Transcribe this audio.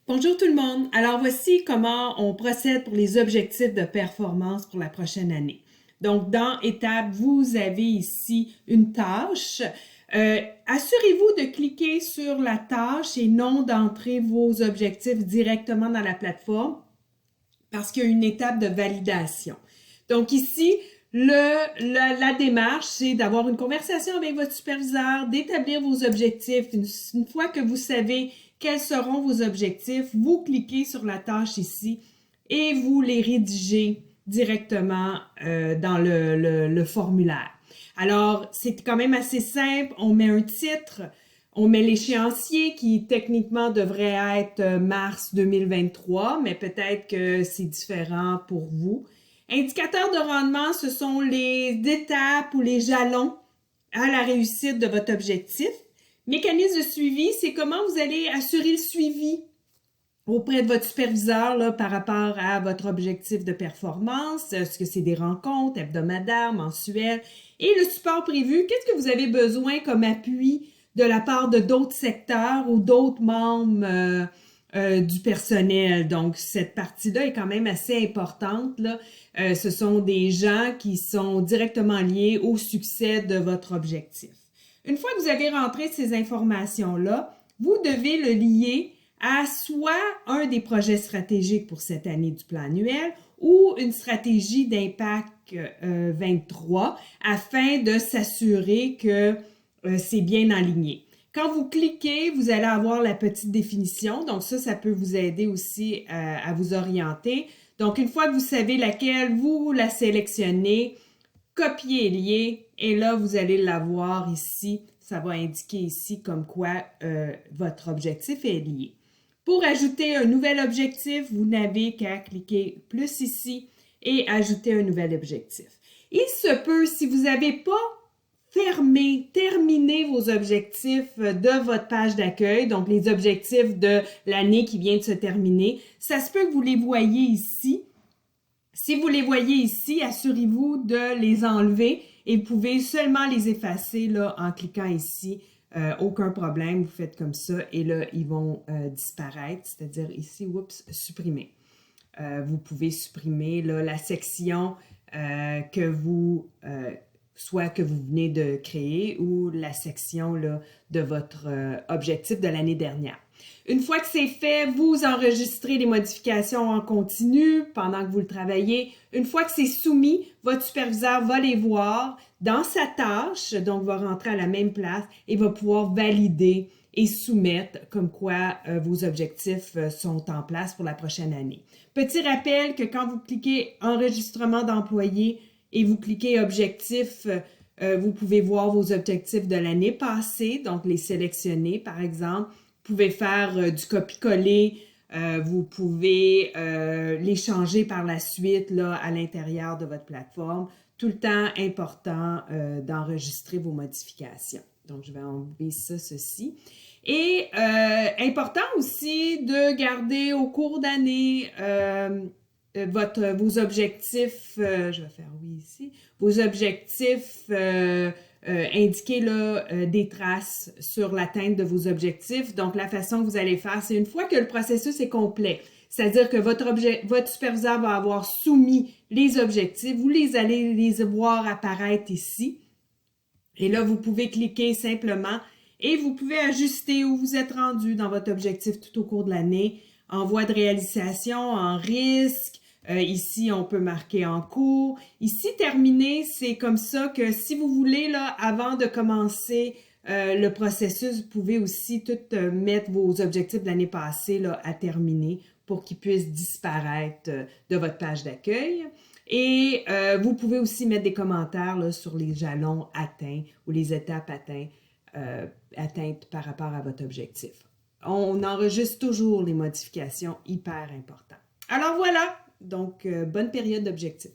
Bonjour tout le monde. Alors voici comment on procède pour les objectifs de performance pour la prochaine année. Donc dans étape, vous avez ici une tâche. Assurez-vous de cliquer sur la tâche et non d'entrer vos objectifs directement dans la plateforme parce qu'il y a une étape de validation. Donc ici, la démarche, c'est d'avoir une conversation avec votre superviseur, d'établir vos objectifs. Une fois que vous savez quels seront vos objectifs, vous cliquez sur la tâche ici et vous les rédigez directement dans le formulaire. Alors, c'est quand même assez simple. On met un titre, on met l'échéancier qui techniquement devrait être mars 2023, mais peut-être que c'est différent pour vous. Indicateurs de rendement, ce sont les étapes ou les jalons à la réussite de votre objectif. Mécanisme de suivi, c'est comment vous allez assurer le suivi auprès de votre superviseur là, par rapport à votre objectif de performance. Est-ce que c'est des rencontres hebdomadaires, mensuelles? Et le support prévu, qu'est-ce que vous avez besoin comme appui de la part de d'autres secteurs ou d'autres membres du personnel? Donc, cette partie-là est quand même assez importante, là. Ce sont des gens qui sont directement liés au succès de votre objectif. Une fois que vous avez rentré ces informations-là, vous devez le lier à soit un des projets stratégiques pour cette année du plan annuel ou une stratégie d'impact 23 afin de s'assurer que c'est bien aligné. Quand vous cliquez, vous allez avoir la petite définition. Donc ça peut vous aider aussi à vous orienter. Donc une fois que vous savez laquelle, vous la sélectionnez, copier et lier, et là, vous allez l'avoir ici. Ça va indiquer ici comme quoi votre objectif est lié. Pour ajouter un nouvel objectif, vous n'avez qu'à cliquer plus ici et ajouter un nouvel objectif. Il se peut, si vous n'avez pas terminé vos objectifs de votre page d'accueil, donc les objectifs de l'année qui vient de se terminer, ça se peut que vous les voyez ici. Si vous les voyez ici, assurez-vous de les enlever et vous pouvez seulement les effacer là, en cliquant ici. Aucun problème, vous faites comme ça et là, ils vont disparaître, c'est-à-dire ici, oups, supprimer. Vous pouvez supprimer là, la section soit que vous venez de créer ou la section là, de votre objectif de l'année dernière. Une fois que c'est fait, vous enregistrez les modifications en continu pendant que vous le travaillez. Une fois que c'est soumis, votre superviseur va les voir dans sa tâche, donc va rentrer à la même place et va pouvoir valider et soumettre comme quoi vos objectifs sont en place pour la prochaine année. Petit rappel que quand vous cliquez enregistrement d'employés et vous cliquez objectifs, vous pouvez voir vos objectifs de l'année passée, donc les sélectionner par exemple. Vous pouvez faire du copier-coller, vous pouvez les changer par la suite là, à l'intérieur de votre plateforme. Tout le temps important d'enregistrer vos modifications. Donc, je vais enlever ceci. Et important aussi de garder au cours d'année vos objectifs, je vais faire oui ici, vos objectifs indiquer là, des traces sur l'atteinte de vos objectifs. Donc, la façon que vous allez faire, c'est une fois que le processus est complet, c'est-à-dire que votre superviseur va avoir soumis les objectifs, vous allez les voir apparaître ici. Et là, vous pouvez cliquer simplement et vous pouvez ajuster où vous êtes rendu dans votre objectif tout au cours de l'année, en voie de réalisation, en risque. Ici, on peut marquer en cours. Ici, terminé, c'est comme ça que si vous voulez, là, avant de commencer le processus, vous pouvez aussi tout mettre vos objectifs de l'année passée là, à terminer pour qu'ils puissent disparaître de votre page d'accueil. Et vous pouvez aussi mettre des commentaires là, sur les jalons atteints ou les étapes atteintes par rapport à votre objectif. On enregistre toujours les modifications hyper importantes. Alors voilà, donc bonne période d'objectifs.